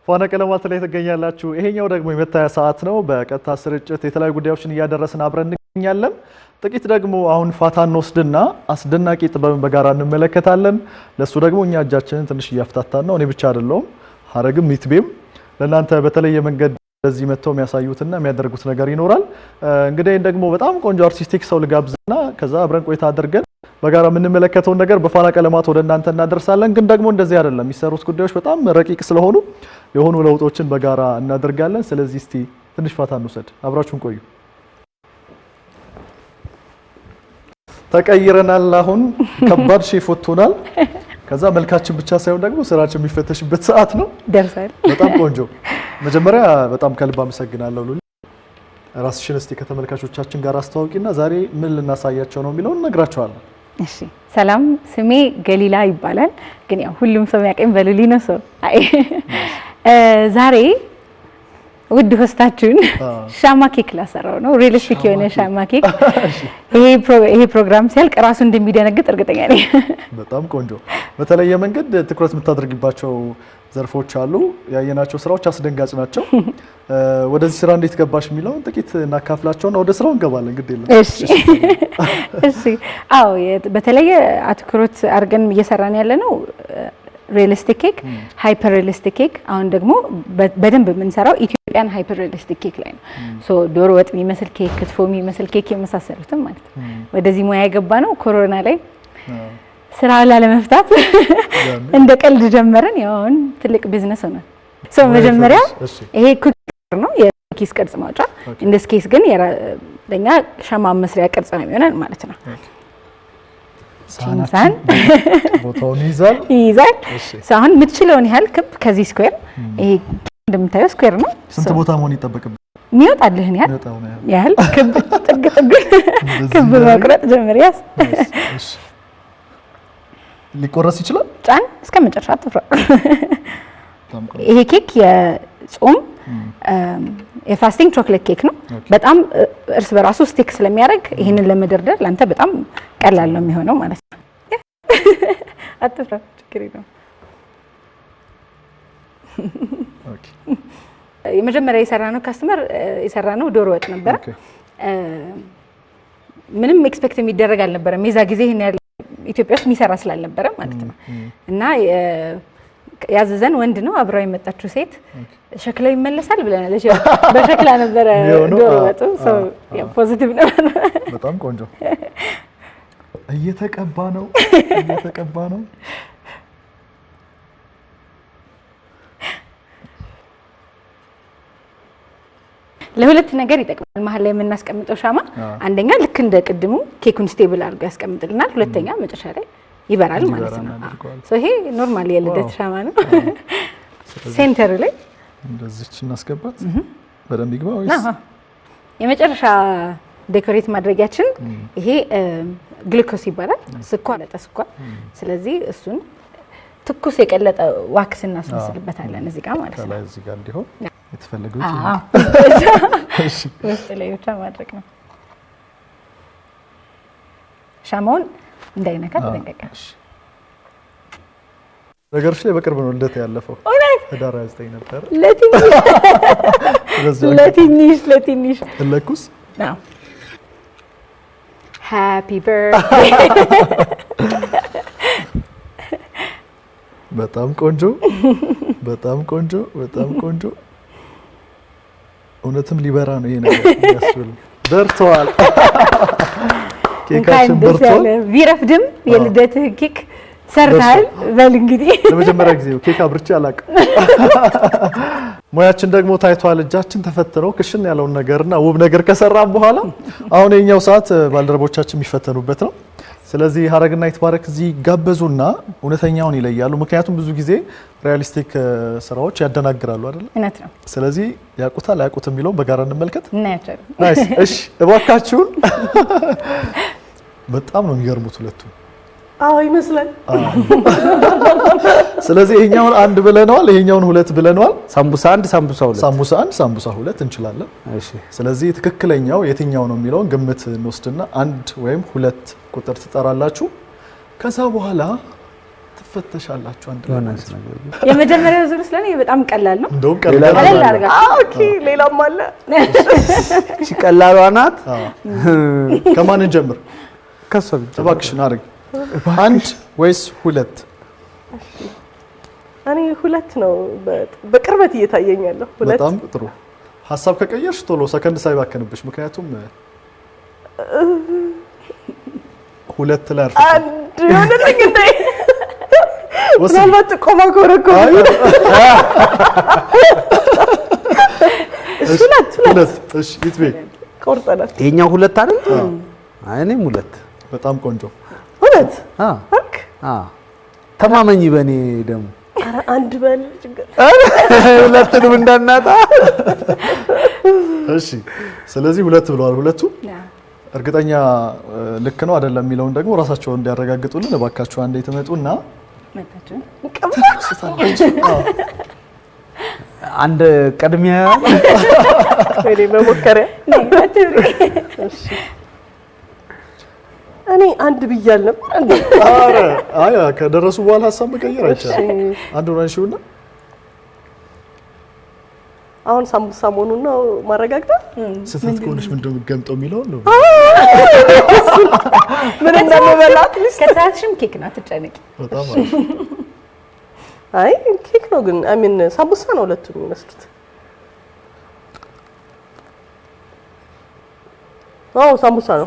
ፋና ቀለማት ላይ ተገኛላችሁ። ይሄኛው ደግሞ የመታያ ሰዓት ነው። በቀጥታ ስርጭት የተለያዩ ጉዳዮችን እያደረስን አብረን እንገኛለን። ጥቂት ደግሞ አሁን ፋታ እንወስድና አስደናቂ ጥበብን በጋራ እንመለከታለን። ለሱ ደግሞ እኛ እጃችንን ትንሽ እያፍታታን ነው። እኔ ብቻ አይደለሁም፣ ሀረግም ሚትቤም ለእናንተ በተለየ መንገድ ለዚህ መጥተው የሚያሳዩትና የሚያደርጉት ነገር ይኖራል። እንግዲህ ደግሞ በጣም ቆንጆ አርቲስቲክ ሰው ልጋብዝና ከዛ አብረን ቆይታ አድርገን በጋራ የምንመለከተውን ነገር በፋና ቀለማት ወደ እናንተ እናደርሳለን። ግን ደግሞ እንደዚህ አይደለም፣ የሚሰሩት ጉዳዮች በጣም ረቂቅ ስለሆኑ የሆኑ ለውጦችን በጋራ እናደርጋለን። ስለዚህ እስቲ ትንሽ ፋታ እንውሰድ፣ አብራችሁን ቆዩ። ተቀይረናል። አሁን ከባድ ሼፍ ወጥቶናል። ከዛ መልካችን ብቻ ሳይሆን ደግሞ ስራችን የሚፈተሽበት ሰዓት ነው ደርሷል። በጣም ቆንጆ። መጀመሪያ በጣም ከልብ አመሰግናለሁ ሉሊ። ራስሽን እስቲ ከተመልካቾቻችን ጋር አስተዋውቂና ዛሬ ምን ልናሳያቸው ነው የሚለውን እነግራቸዋለሁ። እሺ፣ ሰላም፣ ስሜ ገሊላ ይባላል። ግን ያው ሁሉም ሰው ያቀኝ በሉሊ ነው። ሰው አይ ዛሬ ውድ ሆስታችሁን ሻማ ኬክ ላሰራው ነው። ሪሊስቲክ የሆነ ሻማ ኬክ። ይሄ ፕሮግራም ሲያልቅ ራሱ እንደሚደነግጥ እርግጠኛ ነኝ። በጣም ቆንጆ። በተለየ መንገድ ትኩረት የምታደርጊባቸው ዘርፎች አሉ። ያየናቸው ስራዎች አስደንጋጭ ናቸው። ወደዚህ ስራ እንዴት ገባሽ የሚለውን ጥቂት እናካፍላቸውና ወደ ስራው እንገባለን። ግድ የለም። እሺ። አዎ፣ በተለየ አትኩሮት አድርገን እየሰራን ያለ ነው ሪሊስቲክ ኬክ፣ ሃይፐር ሪሊስቲክ ኬክ። አሁን ደግሞ በደንብ የምንሰራው ኢትዮጵያን ሃይፐር ሪሊስቲክ ኬክ ላይ ነው። ሶ ዶሮ ወጥ የሚመስል ኬክ፣ ክትፎ የሚመስል ኬክ የመሳሰሉትም ማለት ነው። ወደዚህ ሙያ የገባ ነው ኮሮና ላይ ስራ ላለመፍታት እንደ ቀልድ ጀመረን። ያውን ትልቅ ቢዝነስ ሆነ። ሶ መጀመሪያ ይሄ ኩኪስ ነው፣ የኩኪስ ቅርጽ ማውጫ። እንደስ ኬስ ግን ለኛ ሻማ መስሪያ ቅርጽ ነው የሚሆነው ማለት ነው። ሳህን ቦታውን ይዛል። ሳህን የምትችለውን ያህል ክብ ከዚህ ስኩዌር፣ ይሄ እንደምታየው ስኩዌር ነው። ስንት ቦታ መሆን ይጠበቅብህ? የሚወጣልህን ያህል ክብ ጥግ ክብ መቁረጥ ጀምሪያስ። ሊቆረስ ይችላል። ጫን እስከ መጨረሻ አትፍራ። ይሄ ኬክ የጾም የፋስቲንግ ቾክሌት ኬክ ነው። በጣም እርስ በራሱ ስቲክ ስለሚያደርግ ይሄንን ለመደርደር ላንተ በጣም ቀላል ነው የሚሆነው ማለት ነው። አትፍራ፣ ችግር የለውም። ኦኬ። የመጀመሪያ የሰራነው ዶሮ ወጥ ነበር። ምንም ኤክስፔክት የሚደረግ አልነበረም የዛ ጊዜ ይሄን ያህል ኢትዮጵያ ውስጥ የሚሰራ ስላልነበረ ማለት ነው። እና ያዘዘን ወንድ ነው። አብራው የመጣችው ሴት ሸክላው ይመለሳል ብለናለች። በሸክላ ነበረ ዶሮ ወጡ። ፖዚቲቭ ነበር። በጣም ቆንጆ። እየተቀባ ነው። ለሁለት ነገር ይጠቅማል። መሀል ላይ የምናስቀምጠው ሻማ አንደኛ ልክ እንደ ቅድሙ ኬኩን ስቴብል አድርጎ ያስቀምጥልናል። ሁለተኛ መጨረሻ ላይ ይበራል ማለት ነው። ይሄ ኖርማል የልደት ሻማ ነው። ሴንተር ላይ እንደዚህች እናስገባት። በደንብ ይግባ ወይስ የመጨረሻ ዴኮሬት ማድረጊያችን ይሄ ግሉኮስ ይባላል። ስኳር ስኳር። ስለዚህ እሱን ትኩስ የቀለጠ ዋክስ እናስመስልበታለን እዚህ ጋር ማለት ነው። ከላይ እዚህ ጋር እንዲሆን የተፈለገው ውስጥ ላይ ብቻ ማድረግ ነው። ሻማውን እንዳይነካ ተጠንቀቀ። ነገርሽ ላይ በቅርብ ነው ልደት ያለፈው። ህዳር 29 ነበር። ለትንሽ ለኩስ ነው። ሃፒ በርዝዴይ። በጣም ቆንጆ። እውነትም ሊበራ ነው ይሄ ነገር ያስብል። በርቷል። ኬካችን በርቷል። ቢረፍድም የልደትህ ኬክ ሰርታል። በል እንግዲህ ለመጀመሪያ ጊዜ ኬክ አብርቼ አላውቅም። ሙያችን ደግሞ ታይቷል። እጃችን ተፈትነው ክሽን ያለውን ነገርና ውብ ነገር ከሰራን በኋላ አሁን የኛው ሰዓት ባልደረቦቻችን የሚፈተኑበት ነው። ስለዚህ ሀረግና ይትባረክ እዚህ ጋበዙና እውነተኛውን ይለያሉ። ምክንያቱም ብዙ ጊዜ ሪያሊስቲክ ስራዎች ያደናግራሉ አይደል? እውነት ነው። ስለዚህ ያቁታል አያቁትም የሚለውን በጋራ እንመልከት። እናያለን። ናይስ። እሺ እባካችሁን። በጣም ነው የሚገርሙት ሁለቱ። አዎ ይመስላል። ስለዚህ ይሄኛውን አንድ ብለናል፣ ይሄኛውን ሁለት ብለናል። ሳምቡሳ አንድ ሳምቡሳ ሁለት እንችላለን። እሺ። ስለዚህ ትክክለኛው የትኛው ነው የሚለውን ግምት እንወስድና አንድ ወይም ሁለት ቁጥር ትጠራላችሁ። ከዛ በኋላ ትፈተሻላችሁ አንድ ዮናስ ነገር የመጀመሪያው ዙር ስለኔ በጣም ቀላል ነው። እንደውም ቀላል አድርጋ ኦኬ ሌላም አለ እሺ ቀላሏ ናት ከማን እንጀምር ከሷ ብቻ እባክሽን አድርግ አንድ ወይስ ሁለት እኔ ሁለት ነው በቅርበት እየታየኝ ያለው ሁለት በጣም ጥሩ ሐሳብ ከቀየርሽ ቶሎ ሰከንድ ሳይባከንብሽ ምክንያቱም ሁለት ላይ አርፈሽ አንድ ይሆንልኝ እንዴ ምናልባት ቆማ ኮረኮ ሁለት እሺ ይትቤ ቆርጠናል የኛው ሁለት አይደል እኔም ሁለት በጣም ቆንጆ ሁለት ተማመኝ በኔ ደግሞ ኧረ አንድ በል ችግር ሁለቱንም እንዳናጣ እሺ ስለዚህ ሁለት ብለዋል ሁለቱ እርግጠኛ ልክ ነው አይደለም የሚለውን ደግሞ ራሳቸው እንዲያረጋግጡልን እባካችሁ አንዴ ተመጡና መጣችሁ አንድ ቀድሚያ ወይኔ መሞከሪያ እሺ እኔ አንድ ብያል ነበር እንዴ አረ አያ ከደረሱ በኋላ ሐሳብ መቀየር አይቻልም አንድ ወራንሺውና አሁን ሳምቡሳ መሆኑን ነው ማረጋግጣ ስህተት ከሆነሽ ምንድነው የምትገምጠው የሚለው ነው ምን እንደምበላት ከታችም ኬክ ናት ትጨነቂ በጣም አሪፍ አይ ኬክ ነው ግን አሚን ሳምቡሳ ነው ሁለቱም የሚመስሉት ሳምቡሳ ነው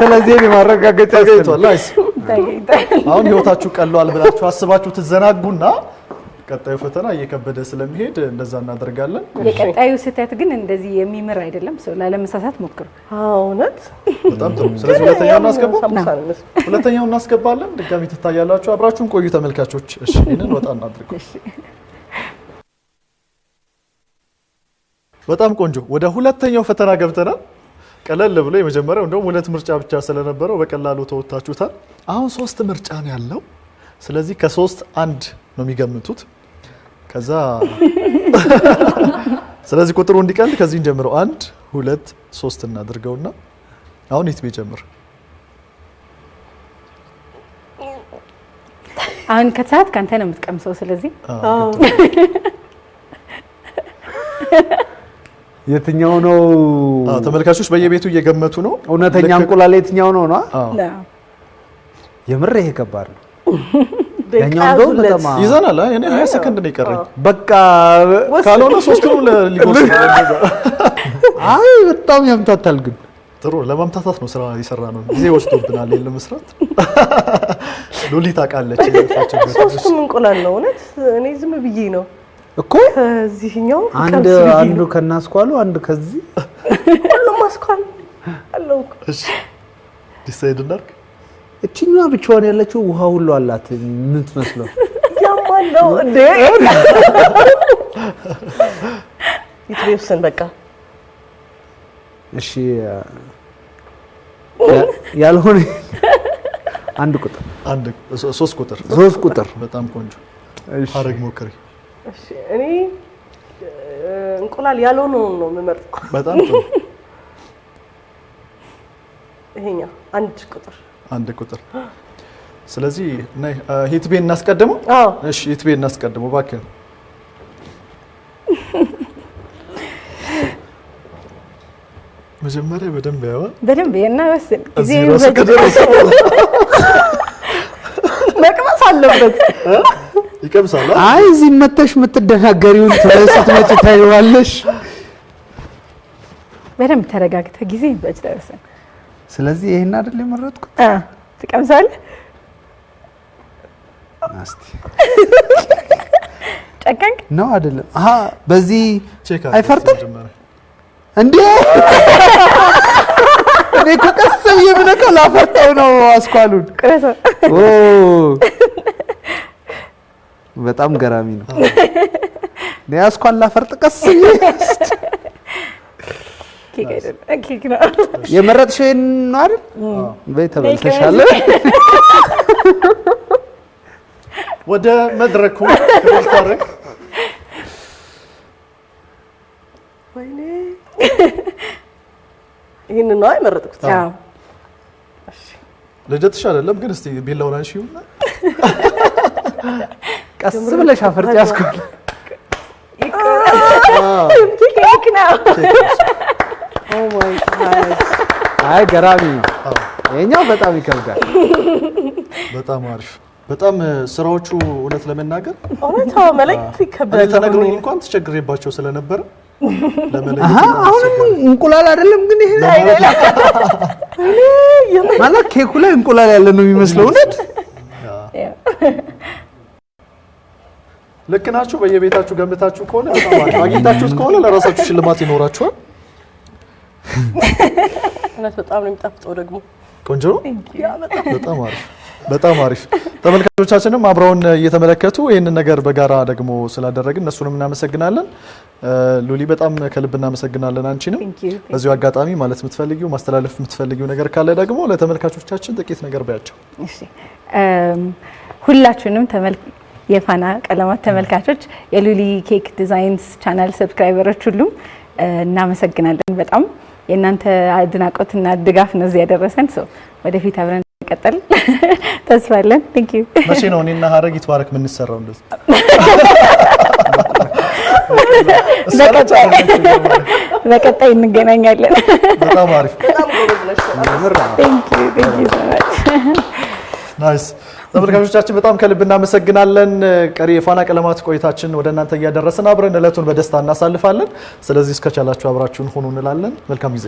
ስለዚህ ማረጋገጫ ተገኝቷል አይስ አሁን ህይወታችሁ ቀሏል ብላችሁ አስባችሁ ትዘናጉና ቀጣዩ ፈተና እየከበደ ስለሚሄድ እንደዛ እናደርጋለን የቀጣዩ ስህተት ግን እንደዚህ የሚምር አይደለም ሰው ላለመሳሳት ሞክሩ እውነት በጣም ጥሩ ስለዚህ ሁለተኛው እናስገባለን ድጋሚ ትታያላችሁ አብራችሁን ቆዩ ተመልካቾች እሺ እነን ወጣ እናድርገው በጣም ቆንጆ ወደ ሁለተኛው ፈተና ገብተናል ቀለል ብሎ የመጀመሪያው እንደውም ሁለት ምርጫ ብቻ ስለነበረው በቀላሉ ተወጣችሁታል አሁን ሶስት ምርጫ ነው ያለው ስለዚህ ከሶስት አንድ ነው የሚገምቱት ከዛ ስለዚህ ቁጥሩ እንዲቀል ከዚህ እንጀምረው 1 2 3 እናድርገውና አሁን ይትቤ ጀምር አሁን ከሰዓት ካንተ ነው የምትቀምሰው ስለዚህ የትኛው ነው ተመልካቾች በየቤቱ እየገመቱ ነው እውነተኛ እንቁላል የትኛው ነው የምር ይሄ ከባድ ነው ያኛው ነው በጣም ይዘናል እኔ 20 ሰከንድ ነው ይቀርኝ በቃ ካልሆነ ሶስቱም ሊጎስ አይ በጣም ያምታታል ግን ጥሩ ለማምታታት ነው ስራ ይሰራ ነው ጊዜ ወስዶብናል ለመስራት ሎሊታ ቃለች ሶስቱም እንቁላል ነው እውነት እኔ ዝም ብዬ ነው እኮ ከዚህኛው አንዱ ከናስኳሉ አንድ ከዚህ ሁሉም አስኳል አለው እሺ ዲሳይድ እናድርግ እቺኛዋ ብቻዋን ያለችው ውሃ ሁሉ አላት ምን ትመስለው ያማለው እንዴ ይትቤውሰን በቃ እሺ ያልሆነ አንድ ቁጥር አንድ 3 ቁጥር በጣም ቆንጆ አረግ ሞክሪ እሺ እኔ እንቁላል ያልሆነው ነው የምመርጠው በጣም ጥሩ ይሄኛው አንድ ቁጥር ስለዚህ ነይ ሂትቤ እናስቀድመው እሺ ሂትቤ እናስቀድመው ባክህ መጀመሪያ በደንብ እና ወስን ጊዜ ከደረሰ መቅመስ አለበት ይቀምሳል አይ እዚህ መተሽ የምትደናገሪውን ስትመጪ ታይዋለሽ በደንብ ተረጋግተ ጊዜ በእጅ ስለዚህ ይሄን አይደል የመረጥኩት ትቀምሳለህ እስቲ ጨቀንክ ነው አይደለም በዚህ ቼክ አይፈርጥም እንዴ እኔ ከቀስ የምነቀው ላፈርጠው ነው አስኳሉን ቅረሳ በጣም ገራሚ ነው እኔ አስኳል ላፈርጥ ቀስ ኬክ ነው የመረጥሽው ነው አይደል በይ ተበልተሻል ወደ መድረኩ ተልታረክ ወይኔ ይሄን ነው አይመረጥኩት እሺ ልደትሽ አይደለም ግን እስቲ ቢላውን አንሺውና ቀስ ብለሽ አፈርጭ ያስኮል ኬክ ነው። ኦ ማይ ጋድ አይ ገራሚ ነው። ይሄኛው በጣም ይከብዳል። በጣም አሪፍ። በጣም ስራዎቹ እውነት ለመናገር እውነት መለየት ይከብዳል። ተነግሮኝ እንኳን ተቸግሬባቸው ስለነበረ ለመለየት አሁን እንቁላል አይደለም ግን ይሄ ማለት ኬኩ ላይ እንቁላል ያለ ነው የሚመስለው። እውነት ልክ ናችሁ። በየቤታችሁ ገምታችሁ ከሆነ በጣም አሪፍ አግኝታችሁ ከሆነ ለራሳችሁ ሽልማት ይኖራችኋል። እውነት በጣም ነው የሚጣፍጠው ደግሞ ቆንጆ ነው። በጣም አሪፍ በጣም አሪፍ። ተመልካቾቻችንም አብረውን እየተመለከቱ ይህንን ነገር በጋራ ደግሞ ስላደረግን እነሱንም እናመሰግናለን። ሉሊ በጣም ከልብ እናመሰግናለን አንቺንም። በዚሁ አጋጣሚ ማለት የምትፈልጊው ማስተላለፍ የምትፈልጊው ነገር ካለ ደግሞ ለተመልካቾቻችን ጥቂት ነገር ባያቸው። እሺ ሁላችሁንም የፋና ቀለማት ተመልካቾች የሉሊ ኬክ ዲዛይንስ ቻናል ሰብስክራይበሮች ሁሉም እናመሰግናለን። በጣም የእናንተ አድናቆትና ድጋፍ ነው እዚህ ያደረሰን። ወደፊት አብረን እንቀጥል ተስፋ አለን። ቴንክ ዩ። መቼ ነው እኔና ሀረግ ይትባረክ ምን እንሰራው እንደዚህ? በቀጣይ እንገናኛለን። በጣም አሪፍ። ቴንክ ዩ ሶ ማች። ናይስ። ተመልካቾቻችን በጣም ከልብ እናመሰግናለን። ቀሪ የፋና ቀለማት ቆይታችን ወደ እናንተ እያደረስን አብረን እለቱን በደስታ እናሳልፋለን። ስለዚህ እስከቻላችሁ አብራችሁን ሆኑ እንላለን። መልካም ጊዜ